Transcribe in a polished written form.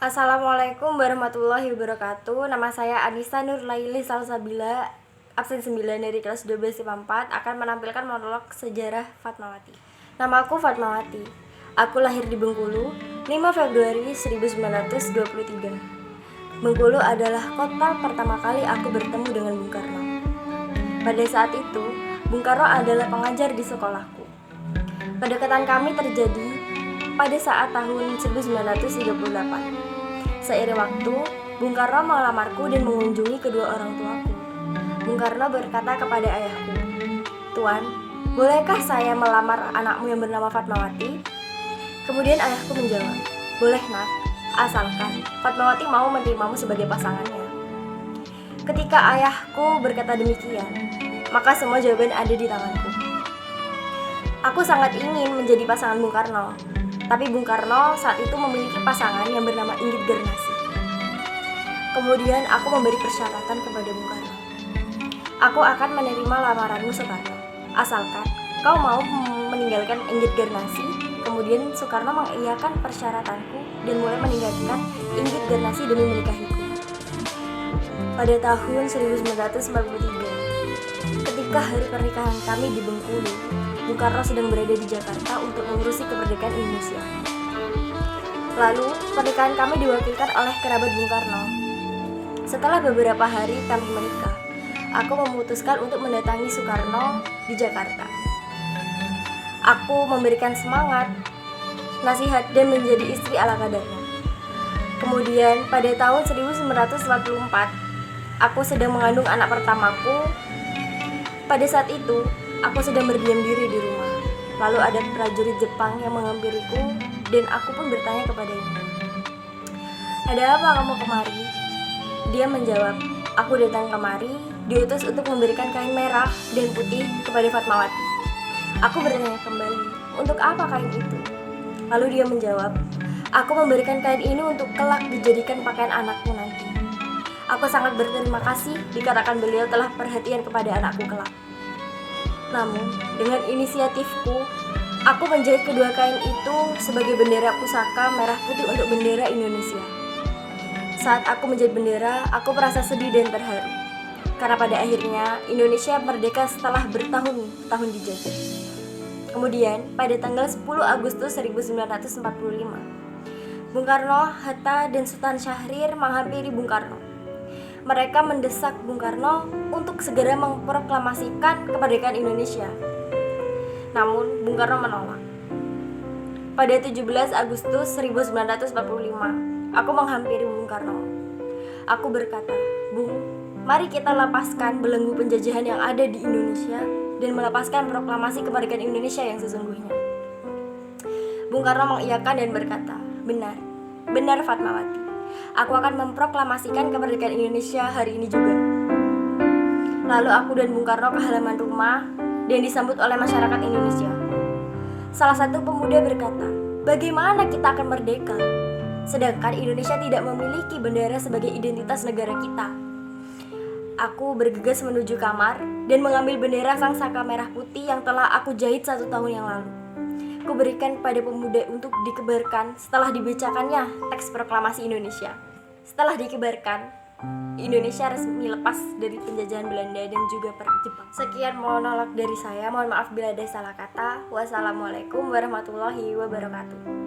Assalamualaikum warahmatullahi wabarakatuh. Nama saya Anissa Nurlaili Salsabila, absen 9 dari kelas 12 IPA 4, akan menampilkan monolog sejarah Fatmawati. Namaku Fatmawati. Aku lahir di Bengkulu, 5 Februari 1923. Bengkulu adalah kota pertama kali aku bertemu dengan Bung Karno. Pada saat itu, Bung Karno adalah pengajar di sekolahku. Kedekatan kami terjadi pada saat tahun 1938. Seiring waktu, Bung Karno melamarku dan mengunjungi kedua orang tuaku. Bung Karno berkata kepada ayahku, "Tuan, bolehkah saya melamar anakmu yang bernama Fatmawati?" Kemudian ayahku menjawab, "Boleh nak, asalkan Fatmawati mau menerimamu sebagai pasangannya." Ketika ayahku berkata demikian, maka semua jawaban ada di tanganku. Aku sangat ingin menjadi pasangan Bung Karno, tapi Bung Karno saat itu memiliki pasangan yang bernama Inggit Garnasi. Kemudian aku memberi persyaratan kepada Bung Karno. Aku akan menerima lamaranmu Soekarno, asalkan kau mau meninggalkan Inggit Garnasi. Kemudian Soekarno mengiyakan persyaratanku dan mulai meninggalkan Inggit Garnasi demi menikahiku. Pada tahun 1943, ketika hari pernikahan kami di Bengkulu, Bung Karno sedang berada di Jakarta untuk mengurusi kemerdekaan Indonesia. Lalu, pernikahan kami diwakilkan oleh kerabat Bung Karno. Setelah beberapa hari kami menikah, aku memutuskan untuk mendatangi Soekarno di Jakarta. Aku memberikan semangat, nasihat, dan menjadi istri ala kadarnya. Kemudian, pada tahun 1944, aku sedang mengandung anak pertamaku. Pada saat itu, aku sedang berdiam diri di rumah. Lalu ada prajurit Jepang yang menghampiriku dan aku pun bertanya kepadanya, "Ada apa kamu kemari?" Dia menjawab, "Aku datang kemari diutus untuk memberikan kain merah dan putih kepada Fatmawati." Aku bertanya kembali, "Untuk apa kain itu?" Lalu dia menjawab, "Aku memberikan kain ini untuk kelak dijadikan pakaian anakku nanti." Aku sangat berterima kasih dikarenakan beliau telah perhatian kepada anakku kelak. Namun, dengan inisiatifku, aku menjahit kedua kain itu sebagai bendera pusaka merah putih untuk bendera Indonesia. Saat aku menjahit bendera, aku merasa sedih dan terharu. Karena pada akhirnya, Indonesia merdeka setelah bertahun-tahun dijajah. Kemudian, pada tanggal 10 Agustus 1945, Bung Karno, Hatta, dan Sultan Syahrir menghampiri Bung Karno. Mereka mendesak Bung Karno untuk segera memproklamasikan kemerdekaan Indonesia. Namun, Bung Karno menolak. Pada 17 Agustus 1945, aku menghampiri Bung Karno. Aku berkata, "Bung, mari kita lepaskan belenggu penjajahan yang ada di Indonesia dan melepaskan proklamasi kemerdekaan Indonesia yang sesungguhnya." Bung Karno mengiyakan dan berkata, Benar Fatmawati. Aku akan memproklamasikan kemerdekaan Indonesia hari ini juga." Lalu aku dan Bung Karno ke halaman rumah dan disambut oleh masyarakat Indonesia. Salah satu pemuda berkata, "Bagaimana kita akan merdeka, sedangkan Indonesia tidak memiliki bendera sebagai identitas negara kita?" Aku bergegas menuju kamar dan mengambil bendera sang saka merah putih yang telah aku jahit 1 tahun yang lalu. Aku berikan pada pemuda untuk dikibarkan setelah dibacakannya teks proklamasi Indonesia. Setelah dikibarkan, Indonesia resmi lepas dari penjajahan Belanda dan juga Jepang. Sekian monolog dari saya. Mohon maaf bila ada salah kata. Wassalamualaikum warahmatullahi wabarakatuh.